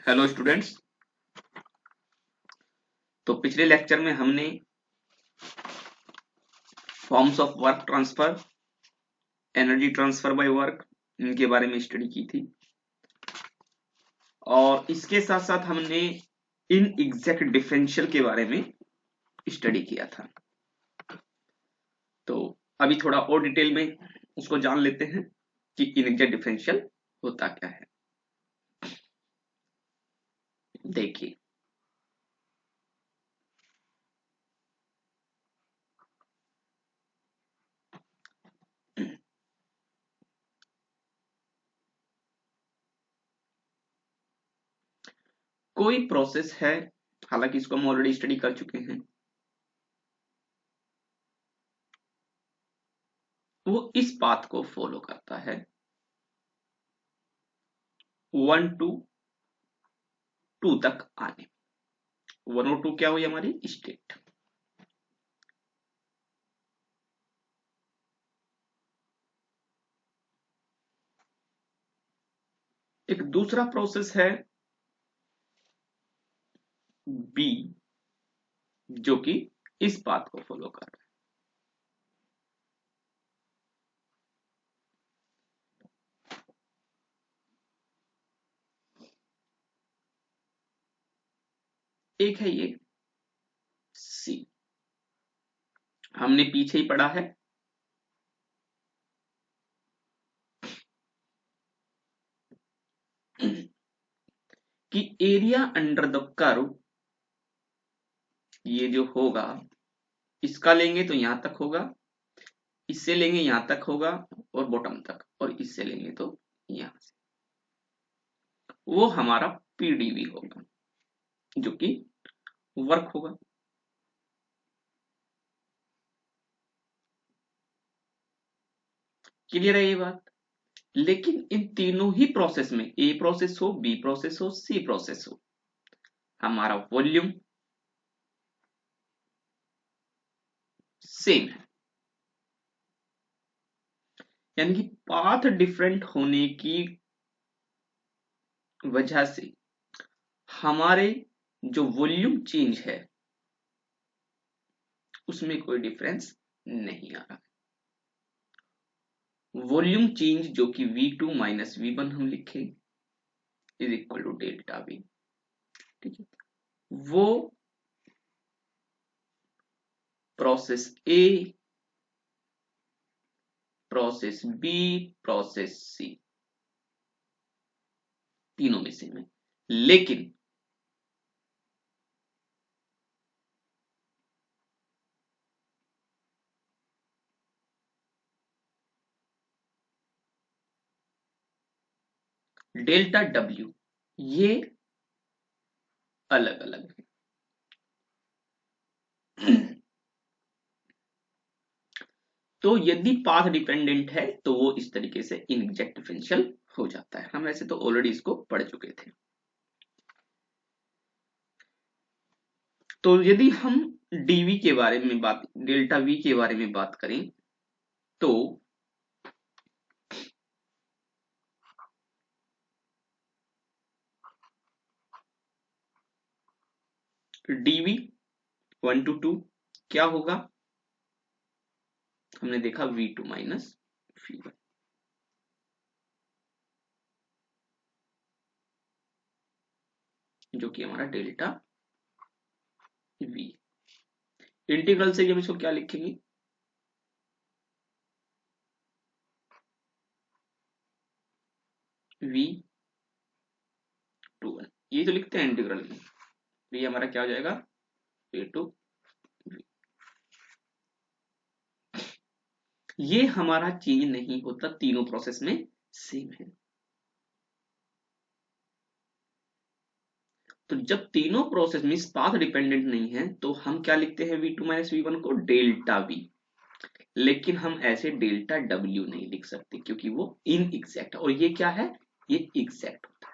Hello students. तो पिछले lecture में हमने forms of work transfer, energy transfer by work, इनके बारे में स्टडी की थी और इसके साथ साथ हमने इन एग्जैक्ट डिफरेंशियल के बारे में स्टडी किया था। तो अभी थोड़ा और डिटेल में उसको जान लेते हैं कि इन एग्जैक्ट डिफरेंशियल होता क्या है। देखिए, कोई प्रोसेस है, हालांकि इसको हम ऑलरेडी स्टडी कर चुके हैं, वो इस पाथ को फॉलो करता है 1 to 2 तक आने। 1 और 2 क्या हुई हमारी स्टेट। एक दूसरा प्रोसेस है बी, जो कि इस पाथ को फॉलो कर रहा है। एक है ये सी, हमने पीछे ही पढ़ा है कि एरिया अंडर द कर्व ये जो होगा, इसका लेंगे तो यहां तक होगा, इससे लेंगे यहां तक होगा और बॉटम तक, और इससे लेंगे तो यहां से, वो हमारा पीडीवी होगा जो कि वर्क होगा। क्लियर है ये बात। लेकिन इन तीनों ही प्रोसेस में, ए प्रोसेस हो, बी प्रोसेस हो, सी प्रोसेस हो, हमारा वॉल्यूम सेम है। यानी कि पाथ डिफरेंट होने की वजह से हमारे जो वॉल्यूम चेंज है उसमें कोई डिफरेंस नहीं आ रहा। वॉल्यूम चेंज जो कि V2 माइनस V1 हम लिखे is equal to delta V। ठीक है, वो process A, process B, process C, तीनों में सेम है। लेकिन डेल्टा W ये अलग अलग है। तो यदि पाथ डिपेंडेंट है तो वो इस तरीके से इनएग्जैक्ट डिफरेंशियल हो जाता है। हम वैसे तो ऑलरेडी इसको पढ़ चुके थे। तो यदि हम डीवी के बारे में बात, डेल्टा वी के बारे में बात करें तो डीवी 1 to 2 क्या होगा, हमने देखा V2 माइनस V1, जो कि हमारा डेल्टा V। इंटीग्रल से हम इसको क्या लिखेंगे, V2 1, ये तो लिखते हैं इंटीग्रल में, तो ये हमारा क्या हो जाएगा V2। ये हमारा चेंज नहीं होता, तीनों प्रोसेस में सेम है। तो जब तीनों प्रोसेस में पाथ डिपेंडेंट नहीं है तो हम क्या लिखते हैं V2 माइनस V1 को डेल्टा V। लेकिन हम ऐसे डेल्टा W नहीं लिख सकते क्योंकि वो इनएग्जैक्ट है, और ये क्या है, ये एग्जैक्ट होता है।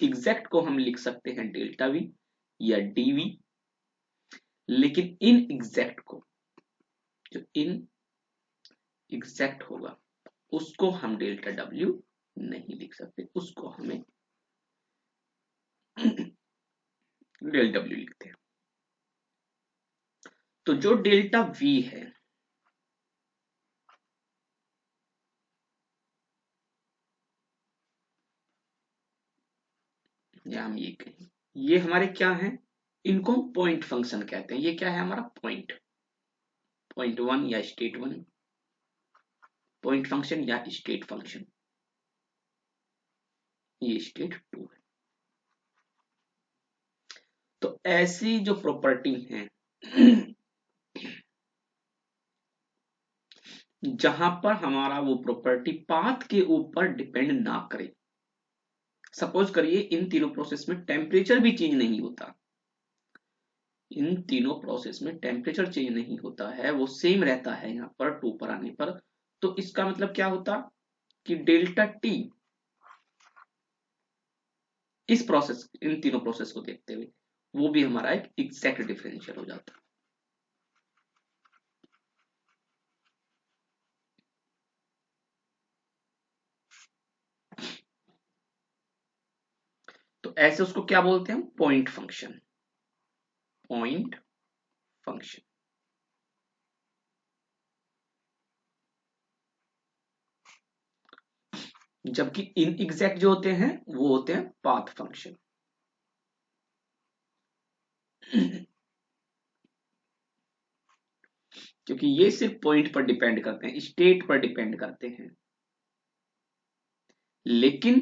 एग्जैक्ट को हम लिख सकते हैं डेल्टा V या DV, लेकिन इनएग्जैक्ट को, जो इन एग्जैक्ट होगा उसको हम डेल्टा W नहीं लिख सकते, उसको हमें डेल डब्ल्यू लिखते हैं। तो जो डेल्टा वी है, या हम ये कहें, ये हमारे क्या है, इनको हम पॉइंट फंक्शन कहते हैं। ये क्या है हमारा पॉइंट, पॉइंट वन या स्टेट वन, पॉइंट फंक्शन या स्टेट फंक्शन, ये स्टेट टू है। तो ऐसी जो प्रॉपर्टी है जहां पर हमारा वो प्रॉपर्टी पाथ के ऊपर डिपेंड ना करे। सपोज करिए इन तीनों प्रोसेस में टेम्परेचर भी चेंज नहीं होता, इन तीनों प्रोसेस में टेम्परेचर चेंज नहीं होता है, वो सेम रहता है यहाँ पर टू पर आने पर। तो इसका मतलब क्या होता कि डेल्टा टी इस प्रोसेस, इन तीनों प्रोसेस को देखते हुए वो भी हमारा एक एग्जैक्ट डिफरेंशियल हो जाता। तो ऐसे उसको क्या बोलते हैं, पॉइंट फंक्शन, पॉइंट फंक्शन। जबकि इन एग्जैक्ट जो होते हैं वो होते हैं पाथ फंक्शन। क्योंकि ये सिर्फ पॉइंट पर डिपेंड करते हैं, स्टेट पर डिपेंड करते हैं। लेकिन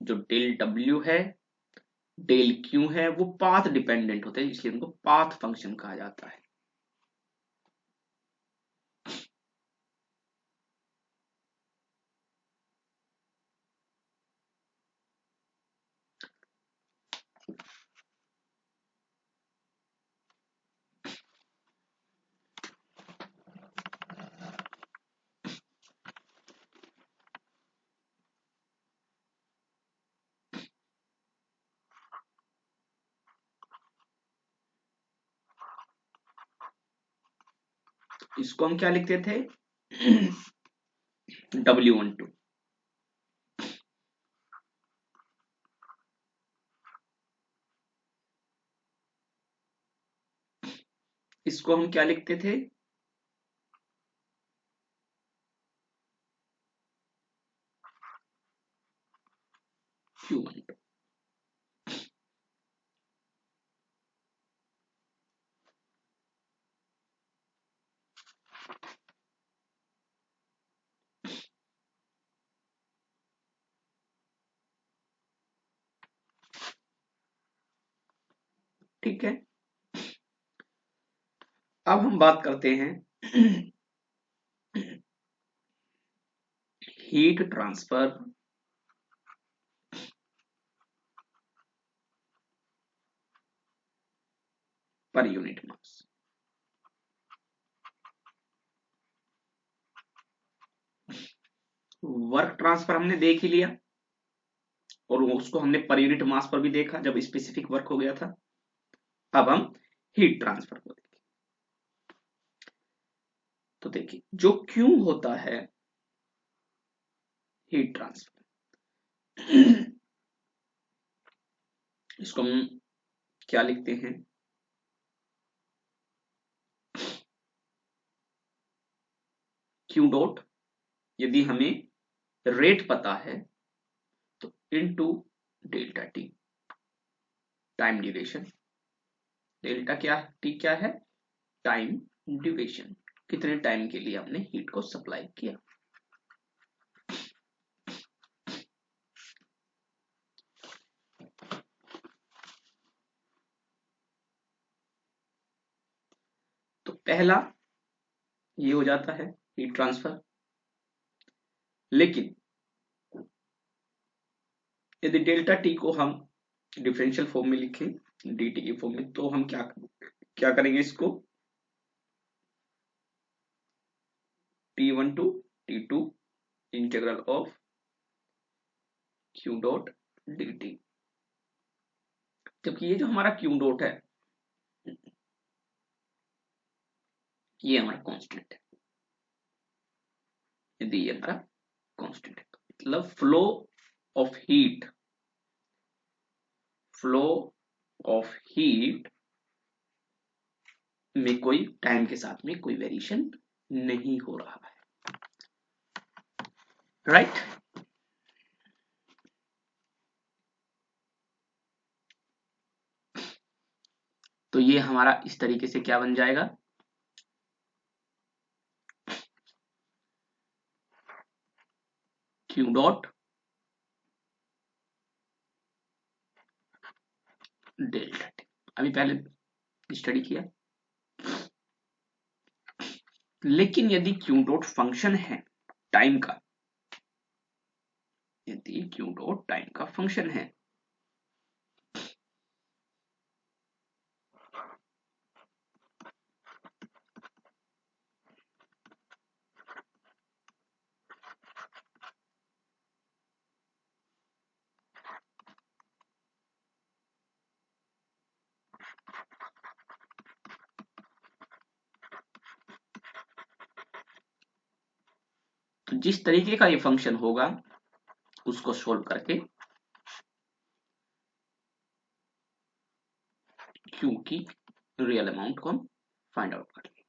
जो डेल डब्ल्यू है, डेल क्यू है, वो पाथ डिपेंडेंट होते हैं, इसलिए उनको पाथ फंक्शन कहा जाता है। इसको हम क्या लिखते थे, W12। इसको हम क्या लिखते थे, Q12। ठीक है, अब हम बात करते हैं हीट ट्रांसफर पर यूनिट मास। वर्क ट्रांसफर हमने देख ही लिया, और उसको हमने पर यूनिट मास पर भी देखा जब स्पेसिफिक वर्क हो गया था। अब हम हीट ट्रांसफर को देखें। तो देखिए जो क्यू होता है हीट ट्रांसफर, इसको हम क्या लिखते हैं, क्यू डॉट, यदि हमें रेट पता है तो into delta T, time duration. Delta क्या, टी क्या है, टाइम ड्यूरेशन, कितने टाइम के लिए हमने हीट को सप्लाई किया। तो पहला ये हो जाता है हीट ट्रांसफर। लेकिन यदि डेल्टा टी को हम डिफरेंशियल फॉर्म में लिखें, dt की फॉर्म में, तो हम क्या क्या करेंगे, इसको T1 to T2 integral of Q dot dt। जबकि ये जो हमारा Q डॉट है ये हमारा कांस्टेंट है, यदि ये हमारा कांस्टेंट है मतलब flow of heat, flow of heat में कोई टाइम के साथ में कोई वेरिएशन नहीं हो रहा है, राइट। तो ये हमारा इस तरीके से क्या बन जाएगा, क्यू डॉट डेल्टा टी। अभी पहले स्टडी किया, लेकिन यदि क्यू डॉट फंक्शन है टाइम का, यदि क्यू डॉट टाइम का फंक्शन है, तो जिस तरीके का ये फंक्शन होगा उसको सोल्व करके क्यू की रियल अमाउंट को हम फाइंड आउट कर लेंगे।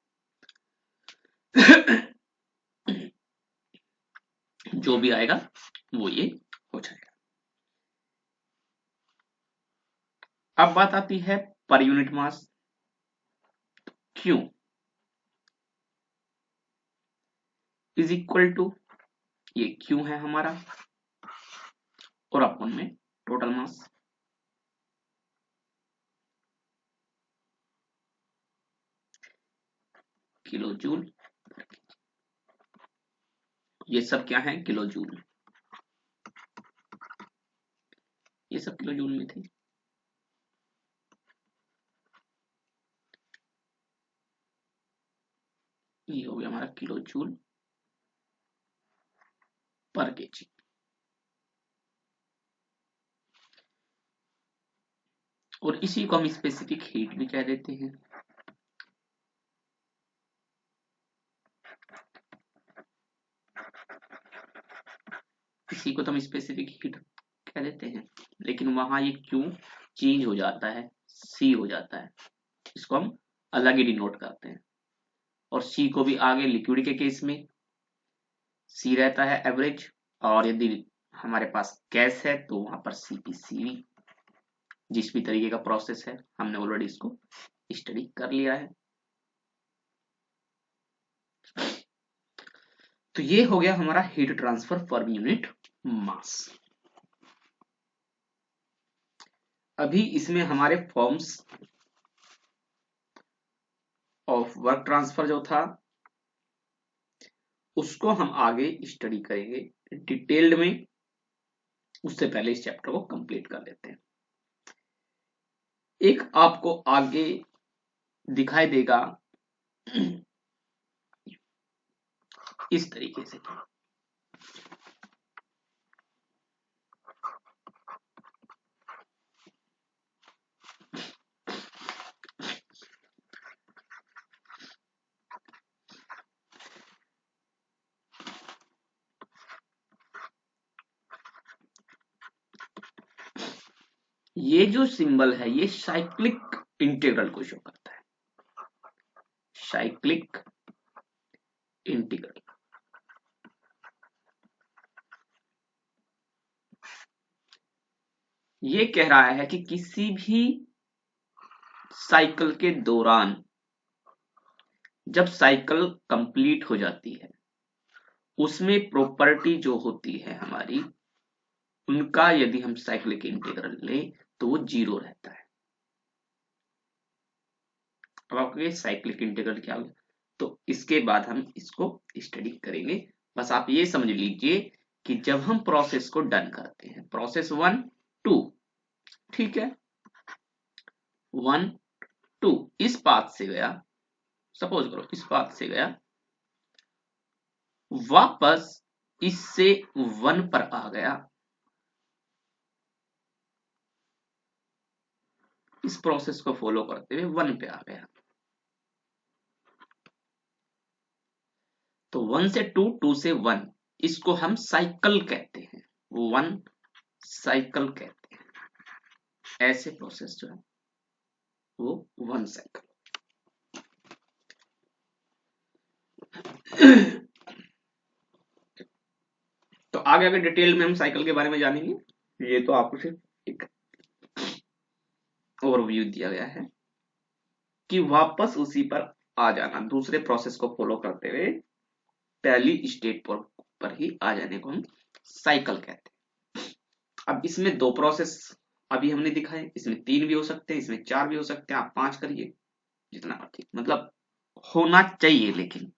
जो भी आएगा वो ये हो जाएगा। अब बात आती है per unit mass. Q is equal to, ये क्यू है हमारा और अपन में टोटल मास, किलो जूल। ये सब क्या है, किलो जूल, ये सब किलो जूल में थे। ये हो गया हमारा किलो जूल पर केजी। और इसी को हम स्पेसिफिक हीट भी कह देते हैं। इसी को तो हम स्पेसिफिक हीट कह देते हैं, लेकिन वहां ये क्यू चेंज हो जाता है, सी हो जाता है, इसको हम अलग ही डिनोट करते हैं। और सी को भी आगे लिक्विड के केस में सी रहता है एवरेज, और यदि हमारे पास गैस है तो वहां पर सीपीसीवी। जिस भी तरीके का प्रोसेस है हमने ऑलरेडी इसको स्टडी कर लिया है। तो ये हो गया हमारा हीट ट्रांसफर पर यूनिट मास। अभी इसमें हमारे फॉर्म्स ऑफ वर्क ट्रांसफर जो था उसको हम आगे स्टडी करेंगे डिटेल्ड में। उससे पहले इस चैप्टर को कंप्लीट कर लेते हैं। एक आपको आगे दिखाई देगा इस तरीके से, ये जो सिंबल है ये साइक्लिक इंटीग्रल को शो करता है, साइक्लिक इंटीग्रल। ये कह रहा है कि किसी भी साइकिल के दौरान जब साइकिल कंप्लीट हो जाती है उसमें प्रॉपर्टी जो होती है हमारी, उनका यदि हम साइक्लिक इंटीग्रल लें तो वो जीरो रहता है। अब आपको ये साइक्लिक इंटीग्रल क्या होगा, तो इसके बाद हम इसको स्टडी करेंगे। बस आप ये समझ लीजिए कि जब हम प्रोसेस को डन करते हैं, प्रोसेस 1 2, ठीक है, 1 2 इस पाथ से गया, सपोज करो इस पाथ से गया, वापस इससे 1 पर आ गया, इस प्रोसेस को फॉलो करते हुए 1 पे आ गया, तो 1 से 2 2 से 1, इसको हम साइकिल कहते हैं, 1 साइकिल कहते हैं। ऐसे प्रोसेस जो है वो 1 साइकिल। तो आगे आगे डिटेल में हम साइकिल के बारे में जानेंगे। ये तो आपको सिर्फ एक ओवरव्यू दिया गया है कि वापस उसी पर आ जाना, दूसरे प्रोसेस को फॉलो करते हुए पहली स्टेट पर ही आ जाने को हम साइकिल कहते हैं। अब इसमें 2 प्रोसेस अभी हमने दिखाए, इसमें 3 भी हो सकते हैं, इसमें 4 भी हो सकते हैं, आप 5 करिए जितना मर्जी, मतलब होना चाहिए, लेकिन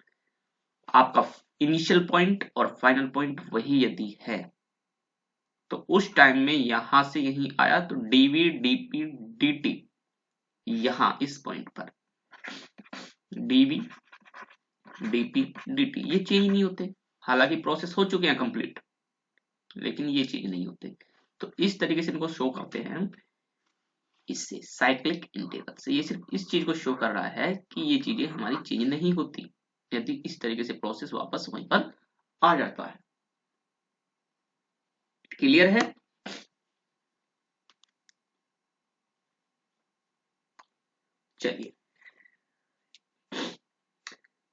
आपका इनिशियल पॉइंट और फाइनल पॉइंट वही यदि है तो उस टाइम में यहां से यहीं आया तो डीवी डीपी डीटी यहां इस पॉइंट पर डीवी डीपी डीटी ये चेंज नहीं होते, हालांकि प्रोसेस हो चुके हैं कंप्लीट, लेकिन ये चीज नहीं होते। तो इस तरीके से इनको शो करते हैं हम इससे साइक्लिक इंटीग्रल से। ये सिर्फ इस चीज को शो कर रहा है कि ये चीजें हमारी चेंज नहीं होती यदि इस तरीके से प्रोसेस वापस वहीं पर आ जाता है। क्लियर है? चलिए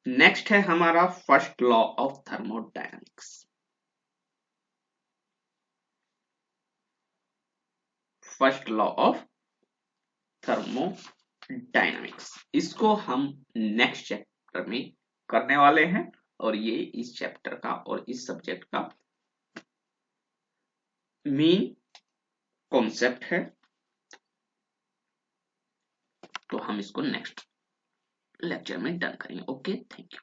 नेक्स्ट है हमारा first law of thermodynamics. First law of thermodynamics, इसको हम नेक्स्ट चैप्टर में करने वाले हैं और ये इस चैप्टर का और इस सब्जेक्ट का मेन कॉन्सेप्ट है। तो हम इसको नेक्स्ट लेक्चर में डन करेंगे। Okay, thank you.